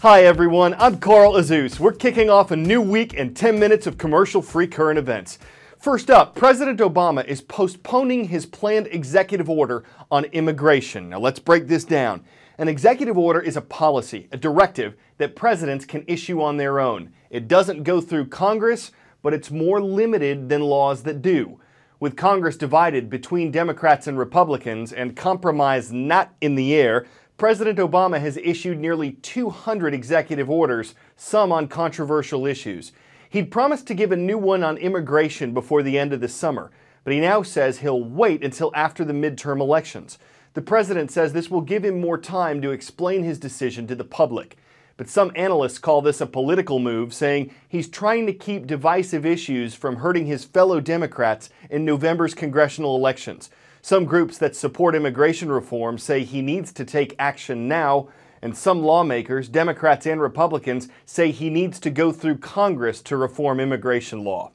Hi everyone, I'm Carl Azus. We're kicking off a new week and 10 minutes of commercial-free current events. First up, President Obama is postponing his planned executive order on immigration. Now let's break this down. An executive order is a policy, a directive that presidents can issue on their own. It doesn't go through Congress, but it's more limited than laws that do. With Congress divided between Democrats and Republicans and compromise not in the air, President Obama has issued nearly 200 executive orders, some on controversial issues. He'd promised to give a new one on immigration before the end of the summer, but he now says he'll wait until after the midterm elections. The president says this will give him more time to explain his decision to the public. But some analysts call this a political move, saying he's trying to keep divisive issues from hurting his fellow Democrats in November's congressional elections. Some groups that support immigration reform say he needs to take action now, and some lawmakers, Democrats and Republicans, say he needs to go through Congress to reform immigration law.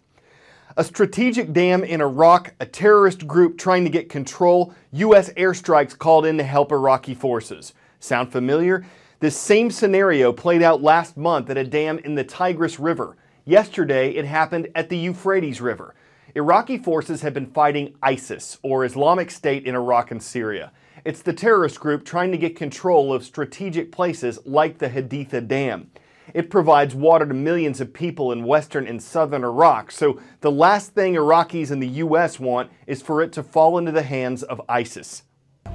A strategic dam in Iraq, a terrorist group trying to get control, U.S. airstrikes called in to help Iraqi forces. Sound familiar? This same scenario played out last month at a dam in the Tigris River. Yesterday, it happened at the Euphrates River. Iraqi forces have been fighting ISIS, or Islamic State, in Iraq and Syria. It's the terrorist group trying to get control of strategic places like the Haditha Dam. It provides water to millions of people in western and southern Iraq, so the last thing Iraqis in the U.S. want is for it to fall into the hands of ISIS.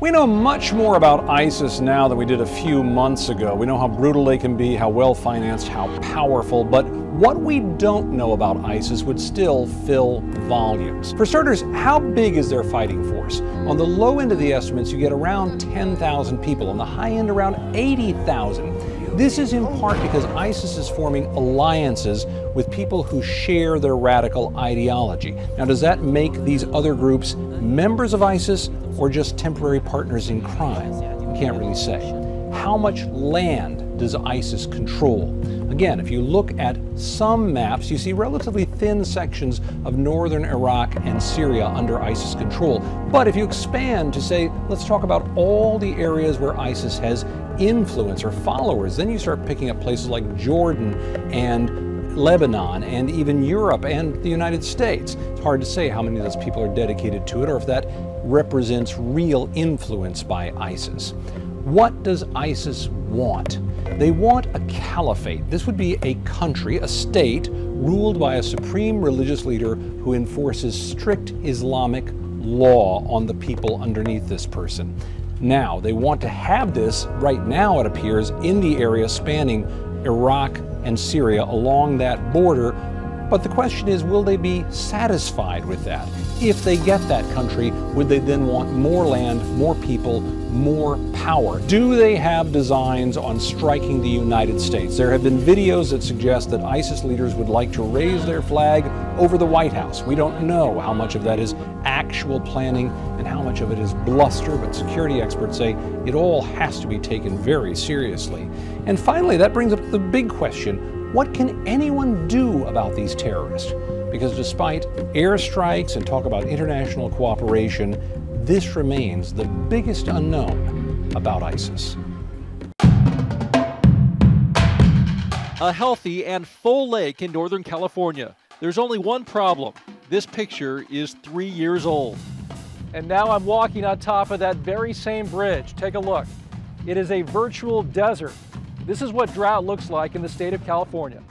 We know much more about ISIS now than we did a few months ago. We know how brutal they can be, how well financed, how powerful, but what we don't know about ISIS would still fill volumes. For starters, how big is their fighting force? On the low end of the estimates, you get around 10,000 people. On the high end, around 80,000. This is in part because ISIS is forming alliances with people who share their radical ideology. Now, does that make these other groups members of ISIS or just temporary partners in crime? We can't really say. How much land does ISIS control? Again, if you look at some maps, you see relatively thin sections of northern Iraq and Syria under ISIS control. But if you expand to say, let's talk about all the areas where ISIS has influence or followers, then you start picking up places like Jordan and Lebanon and even Europe and the United States. It's hard to say how many of those people are dedicated to it or if that represents real influence by ISIS. What does ISIS want? They want a caliphate. This would be a country, a state, ruled by a supreme religious leader who enforces strict Islamic law on the people underneath this person. Now, they want to have this, right now it appears, in the area spanning Iraq and Syria along that border. But the question is, will they be satisfied with that? If they get that country, would they then want more land, more people, more power? Do they have designs on striking the United States? There have been videos that suggest that ISIS leaders would like to raise their flag over the White House. We don't know how much of that is actual planning and how much of it is bluster, but security experts say it all has to be taken very seriously. And finally, that brings up the big question. What can anyone do about these terrorists? Because despite airstrikes and talk about international cooperation, this remains the biggest unknown about ISIS. A healthy and full lake in Northern California. There's only one problem. This picture is 3 years old. And now I'm walking on top of that very same bridge. Take a look. It is a virtual desert. This is what drought looks like in the state of California.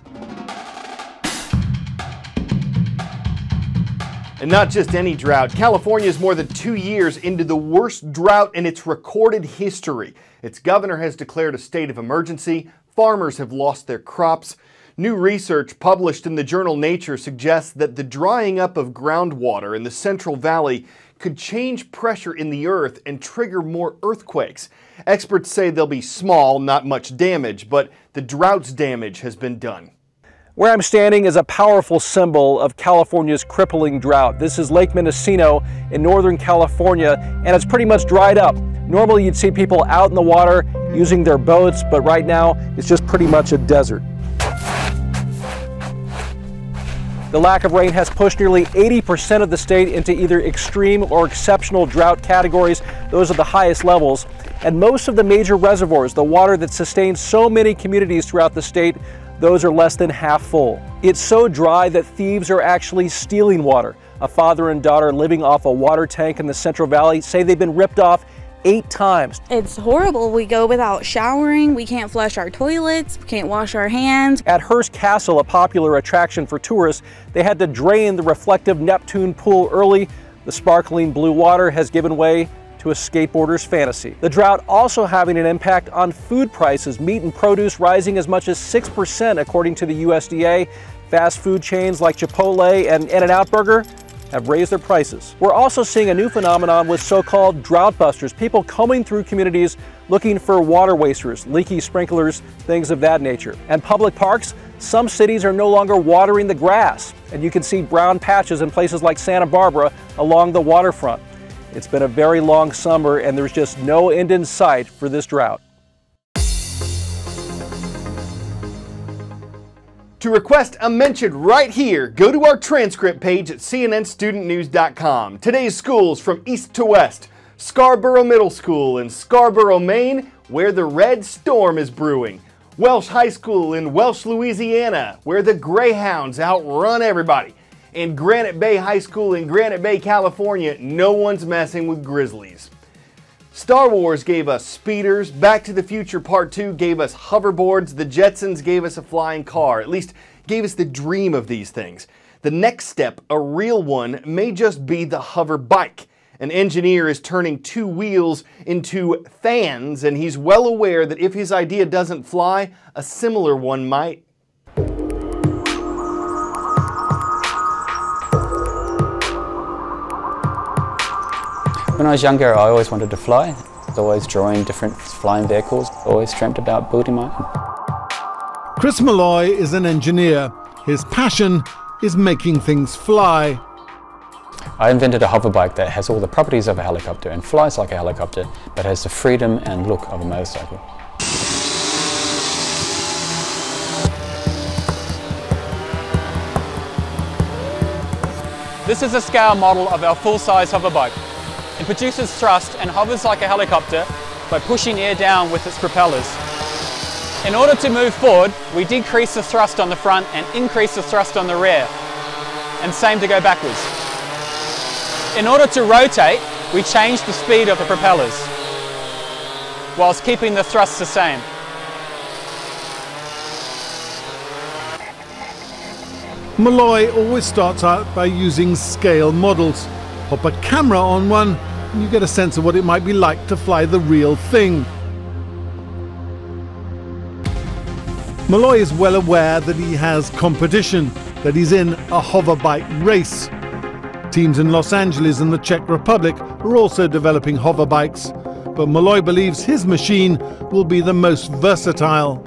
And not just any drought. California is more than 2 years into the worst drought in its recorded history. Its governor has declared a state of emergency. Farmers have lost their crops. New research published in the journal Nature suggests that the drying up of groundwater in the Central Valley could change pressure in the earth and trigger more earthquakes. Experts say they'll be small, not much damage, but the drought's damage has been done. Where I'm standing is a powerful symbol of California's crippling drought. This is Lake Mendocino in Northern California, and it's pretty much dried up. Normally you'd see people out in the water using their boats, but right now it's just pretty much a desert. The lack of rain has pushed nearly 80% of the state into either extreme or exceptional drought categories. Those are the highest levels. And most of the major reservoirs, the water that sustains so many communities throughout the state, those are less than half full. It's so dry that thieves are actually stealing water. A father and daughter living off a water tank in the Central Valley say they've been ripped off 8 times. It's horrible. We go without showering, we can't flush our toilets, we can't wash our hands. At Hearst Castle, a popular attraction for tourists, they had to drain the reflective Neptune pool early. The sparkling blue water has given way to a skateboarder's fantasy. The drought also having an impact on food prices, meat and produce rising as much as 6% according to the USDA. Fast food chains like Chipotle and In-N-Out Burger have raised their prices. We're also seeing a new phenomenon with so-called drought busters, people combing through communities looking for water wasters, leaky sprinklers, things of that nature. And public parks, some cities are no longer watering the grass, and you can see brown patches in places like Santa Barbara along the waterfront. It's been a very long summer, and there's just no end in sight for this drought. To request a mention right here, go to our transcript page at cnnstudentnews.com. Today's schools from east to west: Scarborough Middle School in Scarborough, Maine, where the Red Storm is brewing. Welsh High School in Welsh, Louisiana, where the Greyhounds outrun everybody. And Granite Bay High School in Granite Bay, California, no one's messing with grizzlies. Star Wars gave us speeders, Back to the Future Part 2 gave us hoverboards, the Jetsons gave us a flying car, at least gave us the dream of these things. The next step, a real one, may just be the hover bike. An engineer is turning 2 wheels into fans, and he's well aware that if his idea doesn't fly, a similar one might. When I was younger, I always wanted to fly. I was always drawing different flying vehicles. Always dreamt about building my own. Chris Malloy is an engineer. His passion is making things fly. I invented a hover bike that has all the properties of a helicopter and flies like a helicopter, but has the freedom and look of a motorcycle. This is a scale model of our full-size hover bike. It produces thrust and hovers like a helicopter by pushing air down with its propellers. In order to move forward, we decrease the thrust on the front and increase the thrust on the rear, and same to go backwards. In order to rotate, we change the speed of the propellers, whilst keeping the thrust the same. Malloy always starts out by using scale models. Pop a camera on one and you get a sense of what it might be like to fly the real thing. Malloy is well aware that he has competition, that he's in a hover bike race. Teams in Los Angeles and the Czech Republic are also developing hover bikes, but Malloy believes his machine will be the most versatile.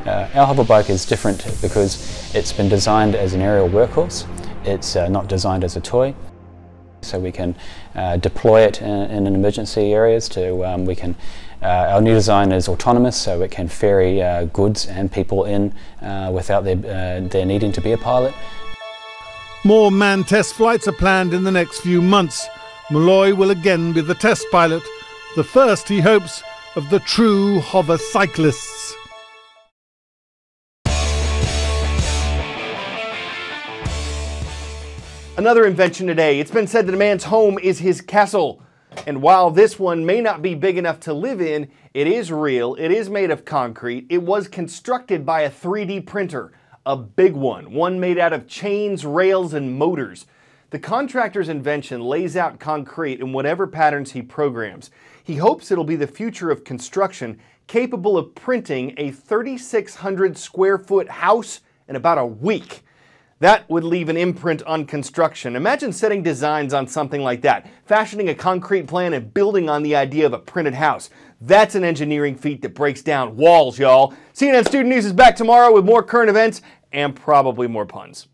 Our hover bike is different because it's been designed as an aerial workhorse. It's not designed as a toy. So we can deploy it in emergency areas. Our new design is autonomous, so it can ferry goods and people in without there needing to be a pilot. More manned test flights are planned in the next few months. Malloy will again be the test pilot, the first, he hopes, of the true hover cyclists. Another invention today. It's been said that a man's home is his castle. And while this one may not be big enough to live in, it is real, it is made of concrete, it was constructed by a 3D printer. A big one made out of chains, rails, and motors. The contractor's invention lays out concrete in whatever patterns he programs. He hopes it'll be the future of construction, capable of printing a 3,600 square foot house in about a week. That would leave an imprint on construction. Imagine setting designs on something like that, fashioning a concrete plan and building on the idea of a printed house. That's an engineering feat that breaks down walls, y'all. CNN Student News is back tomorrow with more current events and probably more puns.